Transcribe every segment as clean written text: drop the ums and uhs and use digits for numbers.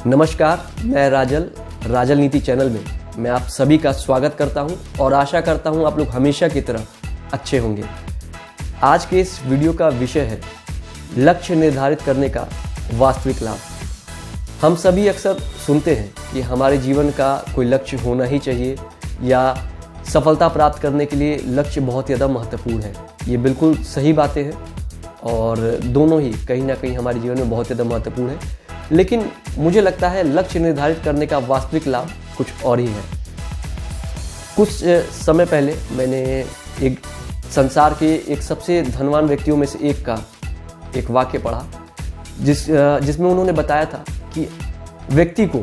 नमस्कार, मैं राजल नीति चैनल में मैं आप सभी का स्वागत करता हूं और आशा करता हूं आप लोग हमेशा की तरह अच्छे होंगे। आज के इस वीडियो का विषय है लक्ष्य निर्धारित करने का वास्तविक लाभ। हम सभी अक्सर सुनते हैं कि हमारे जीवन का कोई लक्ष्य होना ही चाहिए या सफलता प्राप्त करने के लिए लक्ष्य बहुत ज़्यादा महत्वपूर्ण है। ये बिल्कुल सही बातें हैं और दोनों ही कहीं ना कहीं हमारे जीवन में बहुत ज़्यादा महत्वपूर्ण है, लेकिन मुझे लगता है लक्ष्य निर्धारित करने का वास्तविक लाभ कुछ और ही है। कुछ समय पहले मैंने एक संसार के एक सबसे धनवान व्यक्तियों में से एक का एक वाक्य पढ़ा जिसमें उन्होंने बताया था कि व्यक्ति को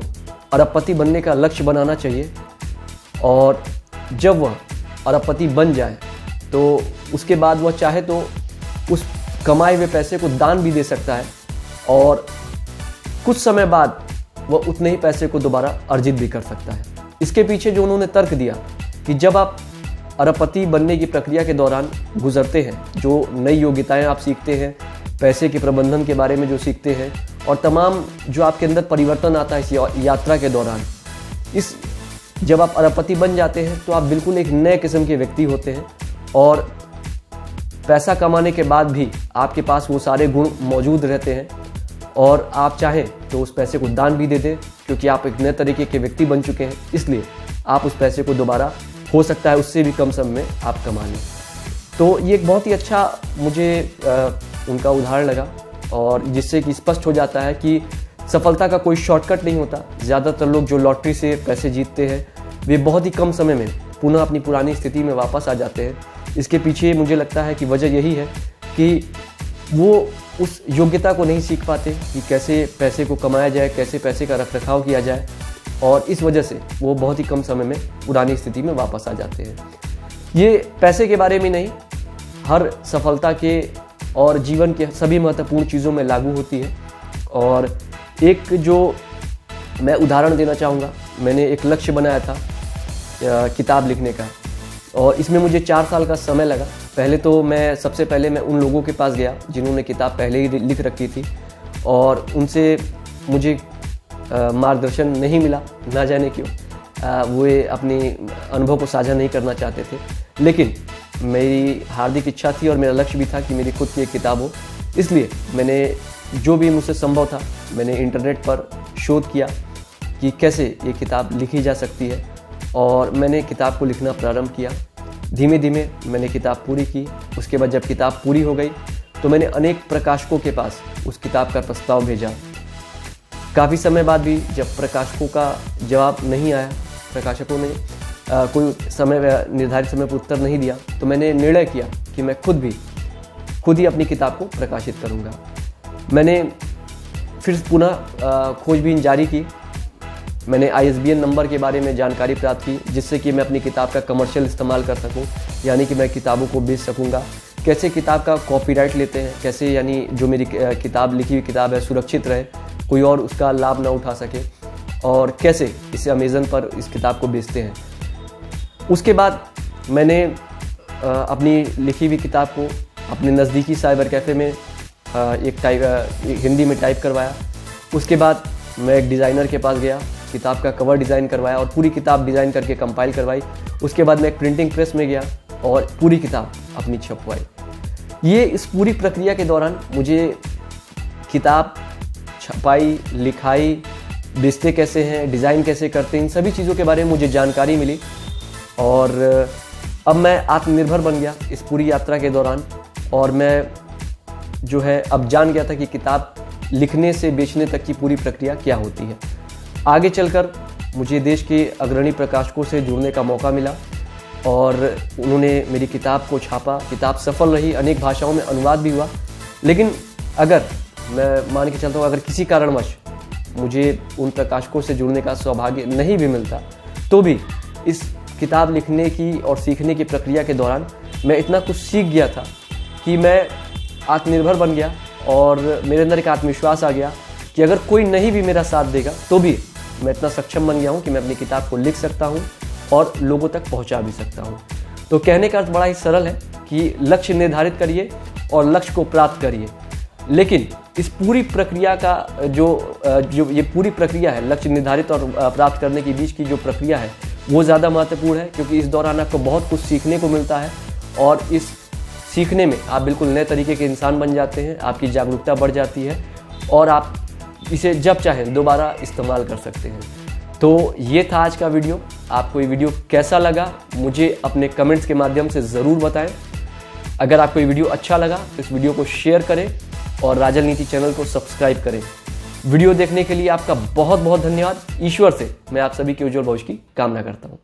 अरबपति बनने का लक्ष्य बनाना चाहिए और जब वह अरबपति बन जाए तो उसके बाद वह चाहे तो उस कमाए हुए पैसे को दान भी दे सकता है और कुछ समय बाद वह उतने ही पैसे को दोबारा अर्जित भी कर सकता है। इसके पीछे जो उन्होंने तर्क दिया कि जब आप अरबपति बनने की प्रक्रिया के दौरान गुजरते हैं, जो नई योग्यताएं आप सीखते हैं, पैसे के प्रबंधन के बारे में जो सीखते हैं और तमाम जो आपके अंदर परिवर्तन आता है इस यात्रा के दौरान, जब आप अरबपति बन जाते हैं तो आप बिल्कुल एक नए किस्म के व्यक्ति होते हैं और पैसा कमाने के बाद भी आपके पास वो सारे गुण मौजूद रहते हैं और आप चाहें तो उस पैसे को दान भी दे दें, क्योंकि आप एक नए तरीके के व्यक्ति बन चुके हैं। इसलिए आप उस पैसे को दोबारा हो सकता है उससे भी कम समय में आप कमा लें। तो ये एक बहुत ही अच्छा मुझे उनका उदाहरण लगा और जिससे कि स्पष्ट हो जाता है कि सफलता का कोई शॉर्टकट नहीं होता। ज़्यादातर लोग जो लॉटरी से पैसे जीतते हैं वे बहुत ही कम समय में पुनः अपनी पुरानी स्थिति में वापस आ जाते हैं। इसके पीछे मुझे लगता है कि वजह यही है कि वो उस योग्यता को नहीं सीख पाते कि कैसे पैसे को कमाया जाए, कैसे पैसे का रखरखाव किया जाए और इस वजह से वो बहुत ही कम समय में पुरानी स्थिति में वापस आ जाते हैं। ये पैसे के बारे में नहीं, हर सफलता के और जीवन के सभी महत्वपूर्ण चीज़ों में लागू होती है। और एक जो मैं उदाहरण देना चाहूँगा, मैंने एक लक्ष्य बनाया था किताब लिखने का और इसमें मुझे 4 साल का समय लगा। पहले तो सबसे पहले मैं उन लोगों के पास गया जिन्होंने किताब पहले ही लिख रखी थी और उनसे मुझे मार्गदर्शन नहीं मिला, ना जाने क्यों। वे अपनी अनुभव को साझा नहीं करना चाहते थे, लेकिन मेरी हार्दिक इच्छा थी और मेरा लक्ष्य भी था कि मेरी खुद की एक किताब हो। इसलिए मैंने जो भी मुझसे संभव था मैंने इंटरनेट पर शोध किया कि कैसे ये किताब लिखी जा सकती है और मैंने किताब को लिखना प्रारंभ किया। धीमे धीमे मैंने किताब पूरी की। उसके बाद जब किताब पूरी हो गई तो मैंने अनेक प्रकाशकों के पास उस किताब का प्रस्ताव भेजा। काफ़ी समय बाद भी जब प्रकाशकों का जवाब नहीं आया, प्रकाशकों ने कोई निर्धारित समय पर उत्तर नहीं दिया, तो मैंने निर्णय किया कि मैं खुद ही अपनी किताब को प्रकाशित करूँगा। मैंने फिर पुनः खोजबीन जारी की। मैंने ISBN नंबर के बारे में जानकारी प्राप्त की जिससे कि मैं अपनी किताब का कमर्शियल इस्तेमाल कर सकूं, यानी कि मैं किताबों को बेच सकूंगा। कैसे किताब का कॉपीराइट लेते हैं, कैसे यानी जो मेरी किताब लिखी हुई किताब है सुरक्षित रहे, कोई और उसका लाभ ना उठा सके, और कैसे इसे अमेज़न पर इस किताब को बेचते हैं। उसके बाद मैंने अपनी लिखी हुई किताब को अपने नज़दीकी साइबर कैफ़े में हिंदी में टाइप करवाया। उसके बाद मैं एक डिज़ाइनर के पास गया, किताब का कवर डिज़ाइन करवाया और पूरी किताब डिज़ाइन करके कंपाइल करवाई। उसके बाद मैं एक प्रिंटिंग प्रेस में गया और पूरी किताब अपनी छपवाई। इस पूरी प्रक्रिया के दौरान मुझे किताब छपाई, लिखाई, बेचते कैसे हैं, डिज़ाइन कैसे करते हैं, इन सभी चीज़ों के बारे में मुझे जानकारी मिली और अब मैं आत्मनिर्भर बन गया इस पूरी यात्रा के दौरान। और मैं जो है अब जान गया था कि किताब लिखने से बेचने तक की पूरी प्रक्रिया क्या होती है। आगे चलकर मुझे देश के अग्रणी प्रकाशकों से जुड़ने का मौका मिला और उन्होंने मेरी किताब को छापा। किताब सफल रही, अनेक भाषाओं में अनुवाद भी हुआ। लेकिन अगर मैं मान के चलता हूँ, अगर किसी कारणवश मुझे उन प्रकाशकों से जुड़ने का सौभाग्य नहीं भी मिलता, तो भी इस किताब लिखने की और सीखने की प्रक्रिया के दौरान मैं इतना कुछ सीख गया था कि मैं आत्मनिर्भर बन गया और मेरे अंदर एक आत्मविश्वास आ गया कि अगर कोई नहीं भी मेरा साथ देगा तो भी मैं इतना सक्षम बन गया हूँ कि मैं अपनी किताब को लिख सकता हूँ और लोगों तक पहुँचा भी सकता हूँ। तो कहने का अर्थ बड़ा ही सरल है कि लक्ष्य निर्धारित करिए और लक्ष्य को प्राप्त करिए, लेकिन इस पूरी प्रक्रिया का जो ये पूरी प्रक्रिया है, लक्ष्य निर्धारित और प्राप्त करने के बीच की जो प्रक्रिया है वो ज़्यादा महत्वपूर्ण है, क्योंकि इस दौरान आपको बहुत कुछ सीखने को मिलता है और इस सीखने में आप बिल्कुल नए तरीके के इंसान बन जाते हैं, आपकी जागरूकता बढ़ जाती है और आप इसे जब चाहें दोबारा इस्तेमाल कर सकते हैं। तो ये था आज का वीडियो। आपको ये वीडियो कैसा लगा मुझे अपने कमेंट्स के माध्यम से ज़रूर बताएं। अगर आपको ये वीडियो अच्छा लगा तो इस वीडियो को शेयर करें और राजल नीति चैनल को सब्सक्राइब करें। वीडियो देखने के लिए आपका बहुत बहुत धन्यवाद। ईश्वर से मैं आप सभी के उज्जवल भविष्य की कामना करता हूँ।